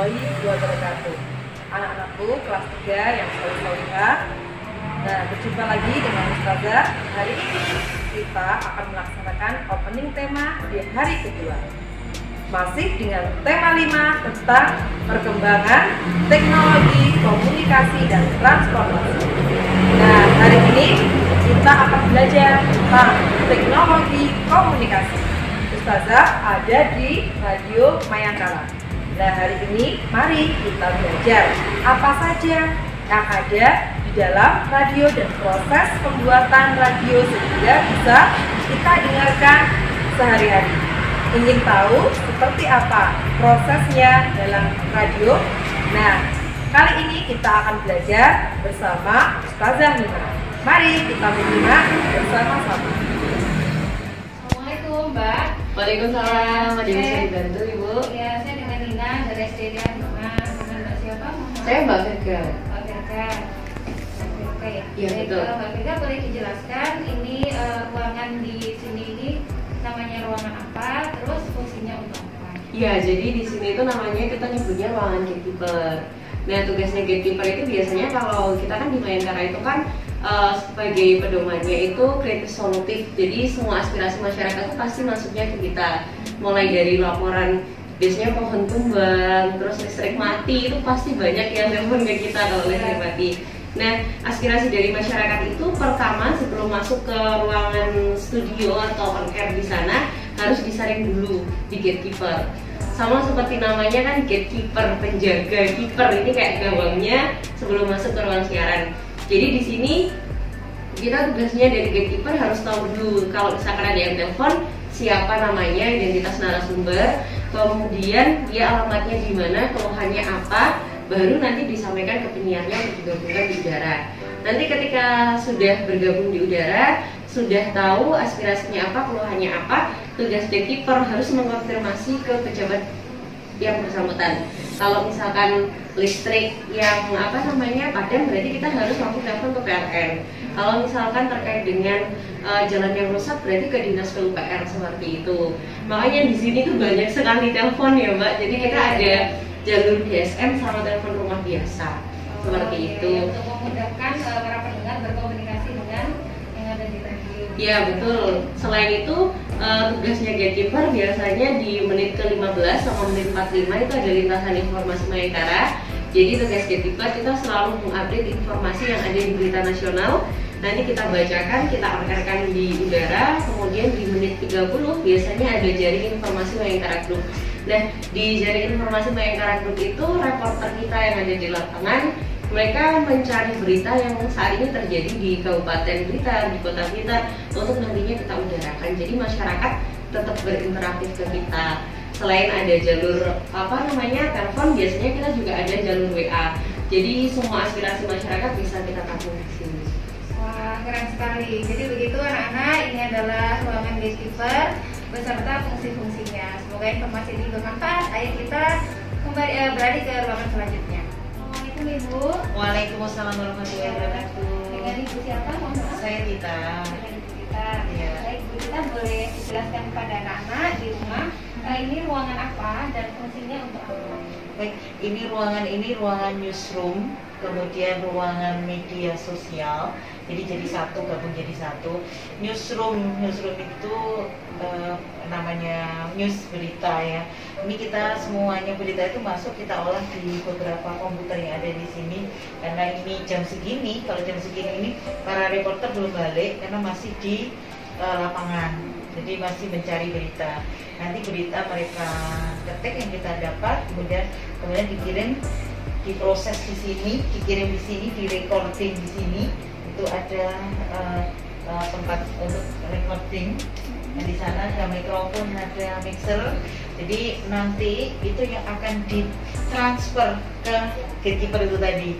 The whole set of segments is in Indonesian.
warahmatullahi wabarakatuh. Anak-anakku kelas 3 yang soleh-solehah. Nah, berjumpa lagi dengan Ustazah. Hari ini kita akan melaksanakan opening tema di hari kedua. Masih dengan tema 5 tentang perkembangan teknologi, komunikasi, dan transportasi. Nah, hari ini kita akan belajar tentang teknologi komunikasi. Ustazah ada di Radio Mayangkara. Nah, hari ini mari kita belajar apa saja yang ada di dalam radio dan proses pembuatan radio sehingga bisa kita dengarkan sehari-hari. Ingin tahu seperti apa prosesnya dalam radio? Nah, kali ini kita akan belajar bersama Ustazah Nina. Mari kita menyimak bersama-sama. Assalamualaikum, Mbak. Waalaikumsalam. Ada yang bisa dibantu, Ibu? Iya, saya dengan Nina dari SDD Rumah. Dengan Mbak siapa? Saya Mbak Virga. Mbak Virga. Oke ya. Iya, betul. Mbak Virga boleh dijelaskan ini ruangan di sini ini namanya ruangan apa? Terus fungsinya untuk apa? Iya, jadi di sini itu namanya kita nyebutnya ruangan gatekeeper. Nah, tugasnya gatekeeper itu biasanya kalau kita kan di Mayangkara itu kan sebagai pedomannya itu kritis solutif. Jadi semua aspirasi masyarakat itu pasti masuknya ke kita. Mulai dari laporan biasanya pohon tumbang, terus listrik mati, itu pasti banyak yang telepon ke kita kalau listrik mati. Nah, aspirasi dari masyarakat itu pertama sebelum masuk ke ruangan studio atau on air di sana harus disaring dulu di gatekeeper. Sama seperti namanya kan gatekeeper, penjaga, keeper, ini kayak gawangnya sebelum masuk ke ruang siaran. Jadi di sini kita tugasnya dari gatekeeper harus tahu dulu kalau misalkan ada yang telepon siapa namanya, identitas narasumber, kemudian dia alamatnya di mana, keluhannya apa, baru nanti disampaikan ke penyiarnya untuk digabungkan di udara. Nanti ketika sudah bergabung di udara, sudah tahu aspirasinya apa, keluhannya apa, tugas gatekeeper harus mengkonfirmasi ke pejabat yang bersangkutan. Kalau misalkan listrik yang padam, berarti kita harus langsung telepon ke PLN. Kalau misalkan terkait dengan jalan yang rusak, berarti ke dinas PUPR seperti itu. Makanya di sini tuh banyak sekali telepon ya, Mbak. Jadi kita ada jalur DSM sama telepon rumah biasa seperti itu. Untuk memudahkan para pendengar berkomunikasi dengan yang ada di radio. Ya betul. Selain itu tugasnya gatekeeper biasanya di menit ke-15 sama menit 45 itu ada lintasan informasi Mayangkara. Jadi tugas gatekeeper kita selalu mengupdate informasi yang ada di berita nasional. Nanti kita bacakan, kita angkarkan di udara. Kemudian di menit 30 biasanya ada jaring informasi Mayangkara Group. Nah, di jaring informasi Mayangkara Group itu reporter kita yang ada di lapangan, mereka mencari berita yang saat ini terjadi di Kabupaten Blitar, di Kota Blitar, untuk nantinya kita udarakan. Jadi masyarakat tetap berinteraktif ke kita. Selain ada jalur telepon, biasanya kita juga ada jalur WA. Jadi semua aspirasi masyarakat bisa kita tampung di sini. Wah, keren sekali. Jadi begitu anak-anak, ini adalah ruangan gatekeeper beserta fungsi-fungsinya. Semoga informasi ini bermanfaat. Ayo kita kembali beralih ke ruangan selanjutnya. Assalamualaikum Ibu. Waalaikumsalam warahmatullahi wabarakatuh. Dengan Ibu siapa? Mohon maaf. Saya Tita. Dengan Ibu Tita. Iya. Baik, Ibu Tita boleh dijelaskan kepada anak-anak di rumah ini ruangan apa dan fungsinya untuk apa? Baik, ini ruangan newsroom, kemudian ruangan media sosial. Jadi satu, gabung jadi satu. Newsroom itu namanya news, berita ya. Ini kita semuanya berita itu masuk, kita olah di beberapa komputer yang ada di sini. Karena ini jam segini, kalau jam segini ini para reporter belum balik karena masih di lapangan. Jadi masih mencari berita. Nanti berita mereka ketik yang kita dapat, kemudian dikirim, diproses di sini, dikirim di sini, di recording di sini. Itu ada tempat untuk recording. Dan di sana ada mikrofon, ada mixer. Jadi nanti itu yang akan ditransfer ke gatekeeper itu tadi.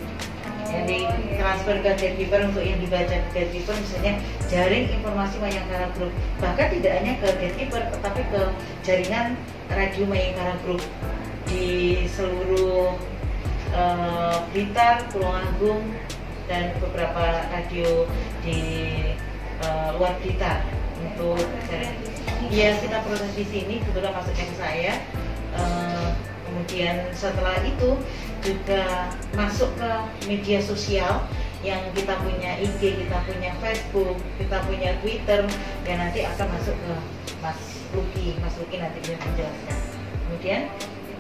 Jadi transfer ke gatekeeper untuk yang dibaca ke gatekeeper, misalnya jaring informasi Mayangkara Group. Bahkan tidak hanya ke gatekeeper, tetapi ke jaringan radio Mayangkara Group di seluruh Blitar, Tulungagung, dan beberapa radio di luar Blitar. Untuk jaring, ya kita proses di sini, kebetulan masuknya ke saya. Kemudian setelah itu juga masuk ke media sosial yang kita punya IG, kita punya Facebook, kita punya Twitter, yang nanti akan masuk ke Mas Luki nanti bisa menjelaskan. Kemudian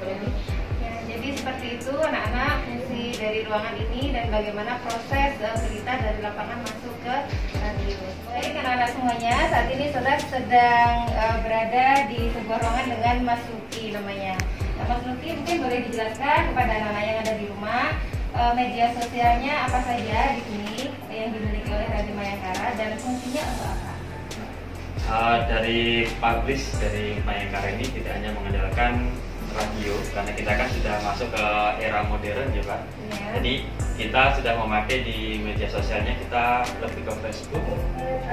apa lagi? Ya, jadi seperti itu anak-anak fungsi dari ruangan ini dan bagaimana proses berita dari lapangan masuk ke radio. Baik anak-anak semuanya, saat ini saudara sedang berada di sebuah ruangan dengan Mas Luki namanya. Nah, Mas Luki mungkin boleh dijelaskan kepada anak-anak yang ada di rumah media sosialnya apa saja di sini yang dimiliki oleh Radio Mayangkara dan fungsinya untuk apa? Dari publish dari Mayangkara ini tidak hanya mengandalkan radio, karena kita kan sudah masuk ke era modern ya Pak. Ya. Jadi kita sudah memakai di media sosialnya, kita lebih ke Facebook,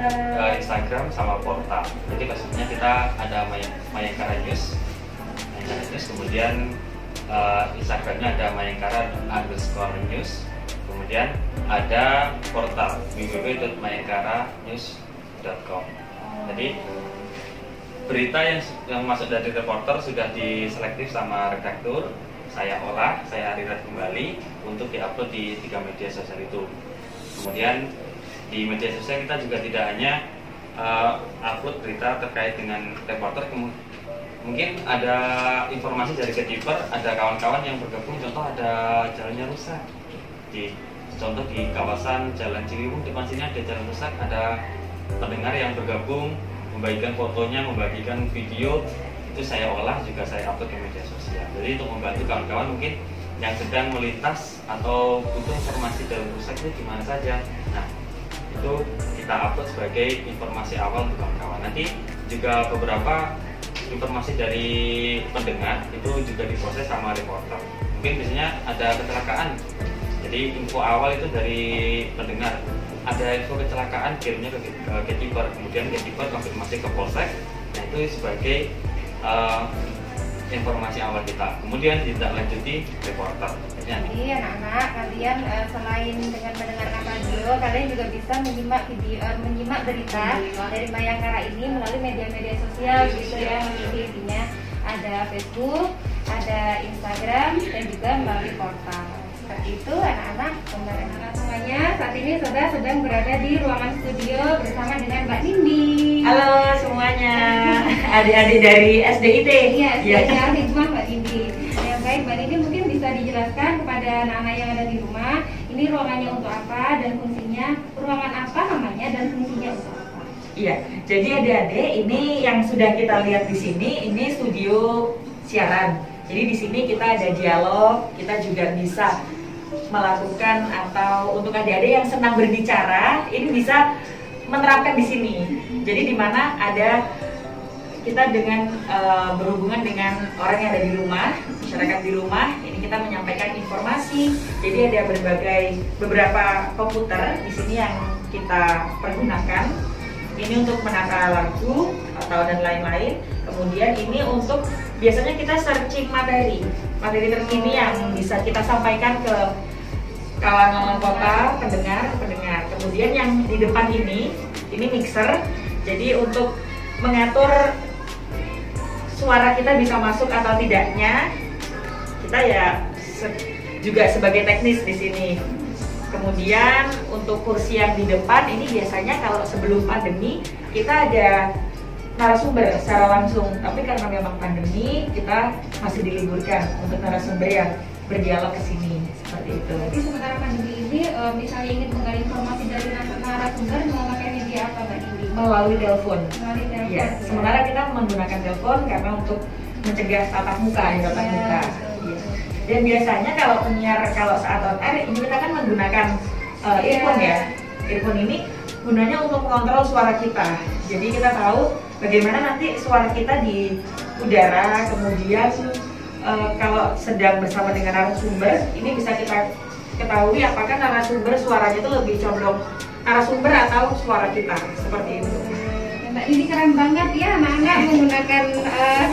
ke Instagram sama portal. Jadi maksudnya kita ada Mayangkara News, kemudian Instagramnya ada mayangkara_news, kemudian ada portal www.mayangkaranews.com. Jadi berita yang masuk dari reporter sudah diselektif sama redaktur, saya olah, saya riset kembali untuk diupload di 3 media sosial itu. Kemudian di media sosial kita juga tidak hanya upload berita terkait dengan reporter, mungkin ada informasi dari gatekeeper, ada kawan-kawan yang bergabung, contoh ada jalannya rusak, contoh di kawasan Jalan Ciliwung depan sini ada jalan rusak, ada pendengar yang bergabung membagikan fotonya, membagikan video, itu saya olah juga saya upload ke media sosial. Jadi untuk membantu kawan-kawan mungkin yang sedang melintas atau butuh informasi jalan rusak itu gimana saja, nah itu kita upload sebagai informasi awal untuk kawan-kawan. Nanti juga beberapa informasi dari pendengar itu juga diproses sama reporter. Mungkin biasanya ada kecelakaan, jadi info awal itu dari pendengar. Ada info kecelakaan kirimnya ke gatekeeper, kemudian gatekeeper konfirmasi ke polsek. Nah itu sebagai informasi awal kita. Kemudian ditindaklanjuti reporter. Jadi anak-anak kalian selain dengan mendengarkan radio, kalian juga bisa menyimak berita dari Mayangkara ini melalui media-media sosial gitu ya. Intinya ada Facebook, ada Instagram, dan juga melalui portal. Seperti itu anak-anak semuanya. Saat ini saudara sedang berada di ruangan studio bersama dengan Mbak Nindi. Halo semuanya, adik-adik dari SDIT. Iya, saya Hikmah Mbak Nindi. Yang baik Mbak Nindi mungkin bisa dijelaskan kepada anak-anak yang ada di rumah, ini ruangannya untuk apa dan fungsinya, ruangan apa namanya dan fungsinya untuk apa? Iya, jadi adik-adik ini yang sudah kita lihat di sini, ini studio siaran. Jadi di sini kita ada dialog, kita juga bisa melakukan, atau untuk adik-adik yang senang berbicara, ini bisa menerapkan di sini. Jadi di mana ada kita dengan berhubungan dengan orang yang ada di rumah, masyarakat di rumah, ini kita menyampaikan informasi. Jadi ada beberapa komputer di sini yang kita pergunakan. Ini untuk menata lagu atau dan lain-lain. Kemudian ini untuk biasanya kita searching materi terkini yang bisa kita sampaikan ke kawan-kawan kota, pendengar. Kemudian yang di depan ini mixer. Jadi untuk mengatur suara kita bisa masuk atau tidaknya, kita ya juga sebagai teknis di sini. Kemudian untuk kursi yang di depan ini biasanya kalau sebelum pandemi kita ada narasumber secara langsung, tapi karena memang pandemi kita masih diliburkan untuk narasumber yang berdialog ke sini seperti itu. Jadi sementara pandemi ini misalnya ingin menggali informasi dari narasumber memakai media apa Mbak Nindi? Melalui telepon. Melalui telepon. Ya, sementara kita menggunakan telepon karena untuk mencegah tatap muka, tatap muka. Dan biasanya kalau saat on air ini kita kan menggunakan earphone ya. Earphone ini gunanya untuk mengontrol suara kita. Jadi kita tahu bagaimana nanti suara kita di udara. Kemudian kalau sedang bersama dengan narasumber, ini bisa kita ketahui apakah narasumber suaranya itu lebih condong narasumber atau suara kita, seperti itu. Mbak Nindi keren banget ya anak-anak menggunakan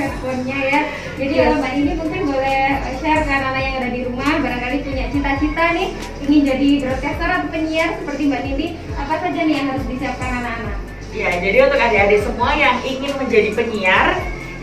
headphone-nya ya. Jadi kalau Mbak Nindi mungkin boleh share ke anak-anak yang ada di rumah, barangkali punya cita-cita nih ingin jadi broadcaster atau penyiar seperti Mbak Nindi, apa saja nih yang harus disiapkan anak-anak? Ya, jadi untuk adik-adik semua yang ingin menjadi penyiar,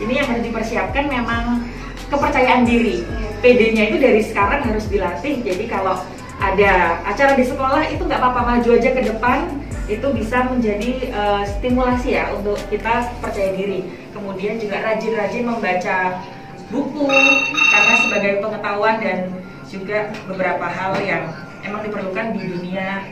ini yang harus dipersiapkan memang kepercayaan diri. PD-nya itu dari sekarang harus dilatih. Jadi kalau ada acara di sekolah itu nggak apa-apa, maju aja ke depan, itu bisa menjadi stimulasi ya untuk kita percaya diri. Kemudian juga rajin-rajin membaca buku karena sebagai pengetahuan dan juga beberapa hal yang emang diperlukan di dunia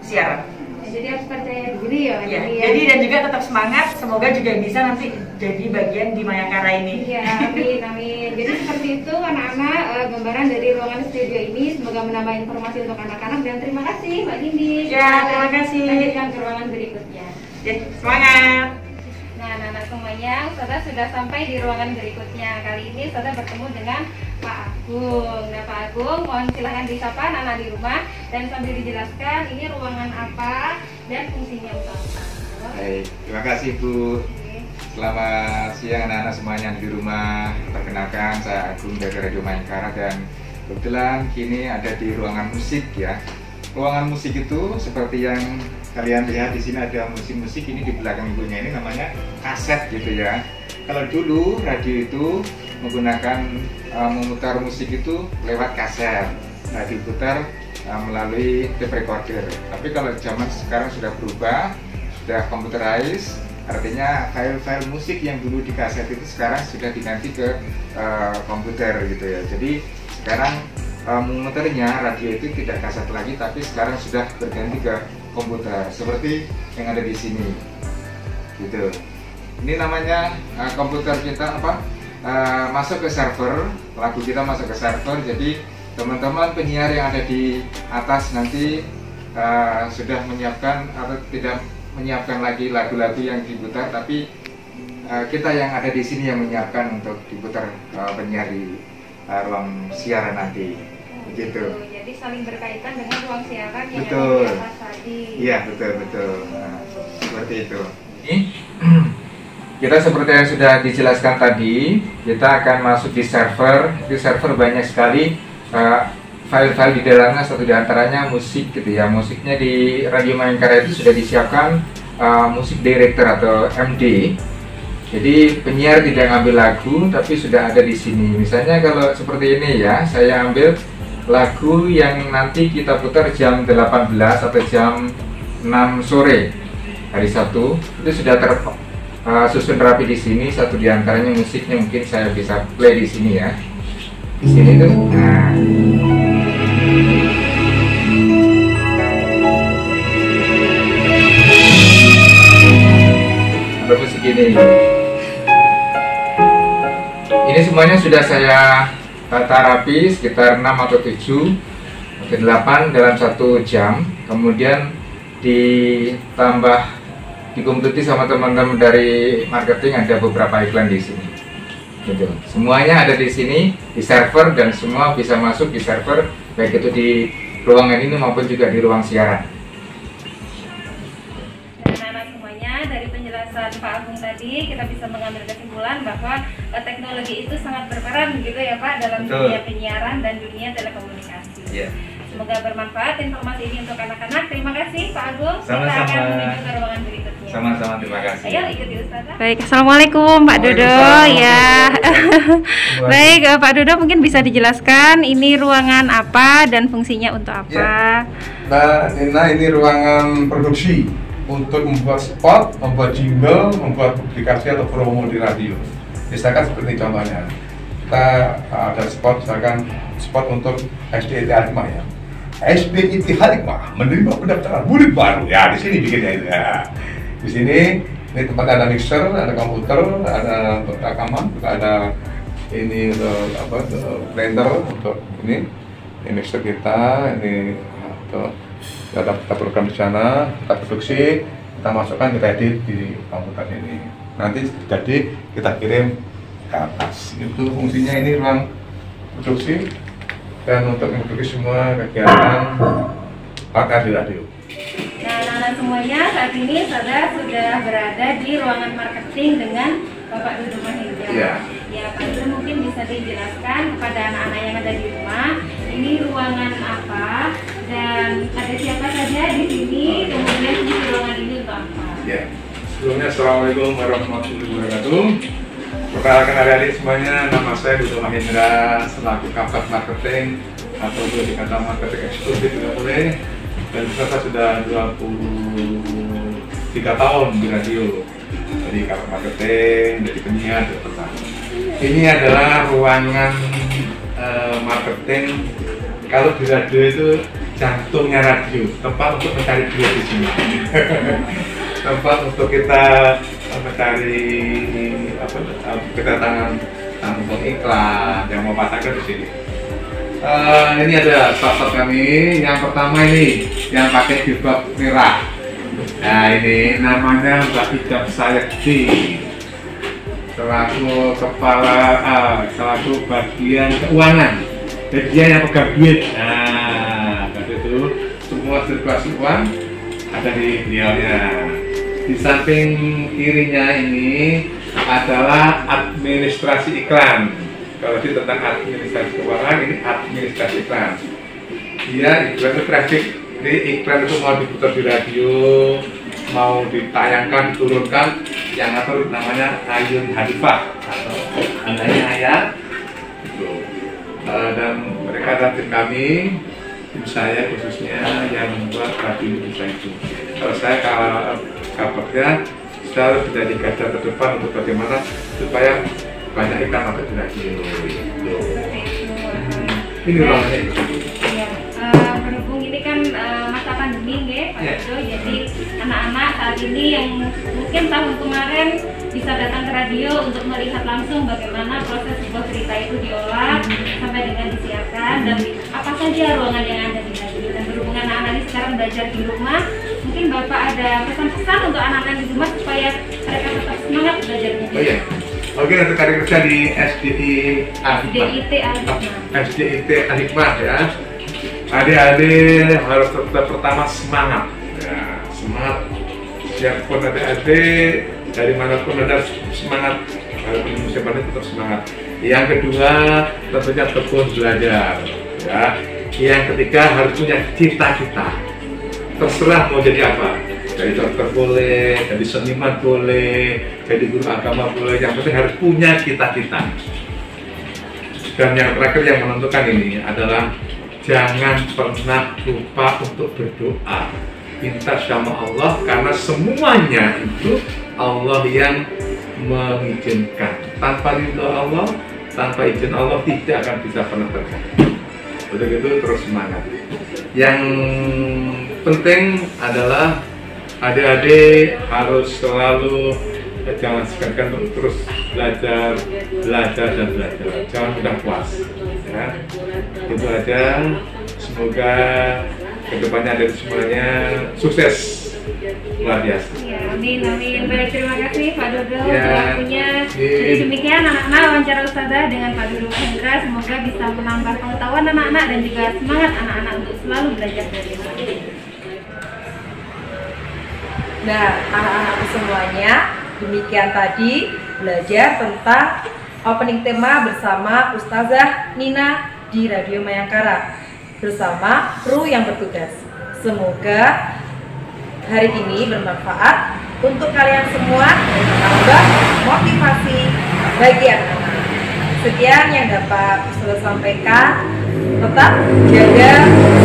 siaran. Jadi harus percaya diri ya. Jadi dan juga tetap semangat. Semoga juga bisa nanti jadi bagian di Mayangkara ini. Iya, amin, amin. Jadi seperti itu anak-anak, gambaran dari ruangan studio ini. Semoga menambah informasi untuk anak-anak dan terima kasih Mbak Dindi. Ya, terima kasih. Lanjutkan ke ruangan berikutnya. Ya, semangat. Nah, anak-anak semuanya, saudara sudah sampai di ruangan berikutnya. Kali ini saudara bertemu dengan Pak Agung. Nah, Pak Agung, mohon silahkan disapa anak-anak di rumah dan sambil dijelaskan ini ruangan apa dan fungsinya untuk apa. Baik, terima kasih Bu. Selamat siang anak-anak semuanya di rumah. Perkenalkan, saya Agung dari Radio Mayangkara dan kebetulan kini ada di ruangan musik ya. Ruangan musik itu seperti yang kalian lihat di sini ada musik-musik, ini di belakang ibunya ini namanya kaset gitu ya. Kalau dulu radio itu menggunakan memutar musik itu lewat kaset, diputar melalui tape recorder. Tapi kalau zaman sekarang sudah berubah, sudah computerized, artinya file-file musik yang dulu di kaset itu sekarang sudah diganti ke komputer gitu ya. Jadi sekarang memutarnya radio itu tidak kaset lagi, tapi sekarang sudah berganti ke komputer seperti yang ada di sini gitu. Ini namanya komputer kita masuk ke server, lagu kita masuk ke server. Jadi teman-teman penyiar yang ada di atas nanti sudah menyiapkan atau tidak menyiapkan lagi lagu-lagu yang diputar, tapi kita yang ada di sini yang menyiapkan untuk diputar penyiar di ruang siaran nanti. Begitu. Jadi saling berkaitan dengan ruang siaran yang betul. ada di atas tadi. Iya, betul. Nah, seperti itu. Kita seperti yang sudah dijelaskan tadi, kita akan masuk di server. Di server banyak sekali file-file di dalamnya, satu diantaranya musik gitu ya. Musiknya di Radio Mayangkara itu sudah disiapkan musik director atau MD. Jadi penyiar tidak ngambil lagu, tapi sudah ada di sini. Misalnya kalau seperti ini ya, saya ambil lagu yang nanti kita putar jam 18 atau jam 6 sore hari Sabtu, itu sudah tersusun rapi di sini. Satu diantaranya musiknya mungkin saya bisa play di sini ya. Di sini tuh. Nah. Ada musik ini. Ini semuanya sudah saya tata rapi sekitar 6 atau 7 atau 8 dalam 1 jam. Kemudian ditambah dikompetisi sama teman-teman dari marketing, ada beberapa iklan di sini. Gitu. Semuanya ada di sini di server dan semua bisa masuk di server, baik itu di ruangan ini maupun juga di ruang siaran. Dari penjelasan Pak Agung tadi kita bisa mengambil kesimpulan bahwa teknologi itu sangat berperan gitu ya Pak dalam dunia penyiaran dan dunia telekomunikasi. Yeah. Semoga bermanfaat informasi ini untuk anak-anak. Terima kasih Pak Agung. Sama-sama. Kita akan menuju ke ruangan berikutnya. Sama-sama, terima kasih. Ayo ikuti Ustazah. Baik, Assalamualaikum Pak Dodo ya. Baik Pak Dodo, mungkin bisa dijelaskan ini ruangan apa dan fungsinya untuk apa? Ya. Mbak Nina, ini ruangan produksi untuk membuat spot, membuat jingle, membuat publikasi atau promo di radio. Misalkan seperti contohnya, kita ada spot, misalkan spot untuk SDIT Hikmah ya. SDIT Hikmah menerima pendaftaran murid baru. Ya di sini bikinnya itu. Ya. Di sini ini tempatnya ada mixer, ada komputer, ada untuk rekaman, ada ini untuk blender untuk ini mixer kita, ini untuk kita program di sana, kita produksi, kita masukkan, kita edit di komputer ini. Nanti jadi kita kirim ke atas. Itu fungsinya, ini ruang produksi dan untuk memproduksi semua kegiatan pakar di radio. Nah, anak-anak semuanya, saat ini saudara sudah berada di ruangan marketing dengan Bapak Dodo Mahendra. Ya. Ya, Pak Dodo mungkin bisa dijelaskan kepada anak-anak yang ada di rumah, ini ruangan apa dan ada siapa saja di sini, kemudian di ruangan ini untuk apa? Ya. Sebelumnya Assalamualaikum warahmatullahi wabarakatuh. Perkenalkan adik-adik semuanya, nama saya Duto Mahendra selaku Kabak Marketing atau boleh dikata marketing eksekutif juga boleh. Dan saya sudah 23 tahun di radio. Jadi Kabak Marketing, jadi penyiar, dan pertama. Ini adalah ruangan marketing. Kalau di radio itu jantungnya radio, tempat untuk mencari duit di sini. Tempat untuk kita mencari kedatangan untuk iklan yang mau pasangkan di sini. Ini ada staff kami. Yang pertama ini yang pakai jilbab merah. Nah ini namanya Mbak Ida Sayekti, selaku selaku bagian keuangan. Jadi dia yang pegang duit. Nah, itu semua sirkulasi uang ada di beliaunya. Di samping kirinya ini adalah administrasi iklan. Kalau itu tentang administrasi keuangan, ini administrasi iklan. Dia iklan itu grafik. Jadi iklan itu mau diputar di radio, mau ditayangkan, diturunkan, yang ngatur namanya Ayun Hanifah atau namanya Ayah. Dan mereka adalah tim kami, tim saya khususnya yang membuat radio bisa itu. Kalau saya kabarnya selalu sudah digajar ke depan untuk bagaimana supaya banyak iklan masuk di radio. Ini ruangannya. Berhubung ini kan masa pandemi ya Pak Dodo, jadi anak-anak saat ini yang mungkin tahun kemarin bisa datang ke radio untuk melihat langsung bagaimana proses sebuah cerita itu diolah sampai dengan disiarkan dan apa saja ruangan yang ada di radio. Dan berhubung anak-anak ini sekarang belajar di rumah, mungkin Bapak ada pesan-pesan untuk anak-anak di rumah supaya mereka tetap semangat belajarnya. Oh iya. Oke, untuk adik kerja di SDIT Al-Hikmah ya. Adik-adik harus tetap pertama semangat. Ya, semangat. Siapapun adik-adik dari manapun ada semangat. Walaupun musim pandemi tetap semangat. Yang kedua tentunya tekun belajar. Ya. Yang ketiga harus punya cita-cita. Terserah mau jadi apa. Jadi dokter boleh, jadi seniman boleh, jadi guru agama boleh. Yang penting harus punya cita-cita. Dan yang terakhir yang menentukan ini adalah jangan pernah lupa untuk berdoa, minta sama Allah, karena semuanya itu Allah yang mengizinkan. Tanpa ridho Allah, tanpa izin Allah tidak akan bisa pernah terjadi. Untuk itu terus semangat. Yang penting adalah adik-adik harus selalu jangan segan untuk terus belajar dan belajar. Jangan mudah puas. Ya. Itu aja. Semoga kedepannya ada semuanya sukses luar biasa. Ya, amin. Baik, terima kasih Pak Dodo ya. waktunya. Jadi demikian anak-anak wawancara Ustazah dengan Pak Dodo Mahendra. Semoga bisa menambah pengetahuan anak-anak dan juga semangat anak-anak untuk selalu belajar dari rumah. Nah, anak-anak semuanya, demikian tadi belajar tentang opening tema bersama Ustazah Nina di Radio Mayangkara bersama kru yang bertugas. Semoga hari ini bermanfaat untuk kalian semua dan menambah motivasi bagi anak-anak. Sekian yang dapat Ustazah sampaikan. Tetap jaga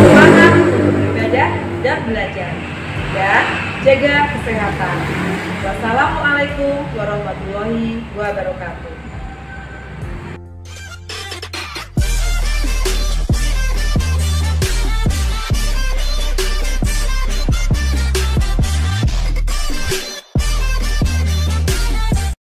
semangat untuk beribadah dan belajar. Dan jaga kesehatan. Wassalamualaikum warahmatullahi wabarakatuh.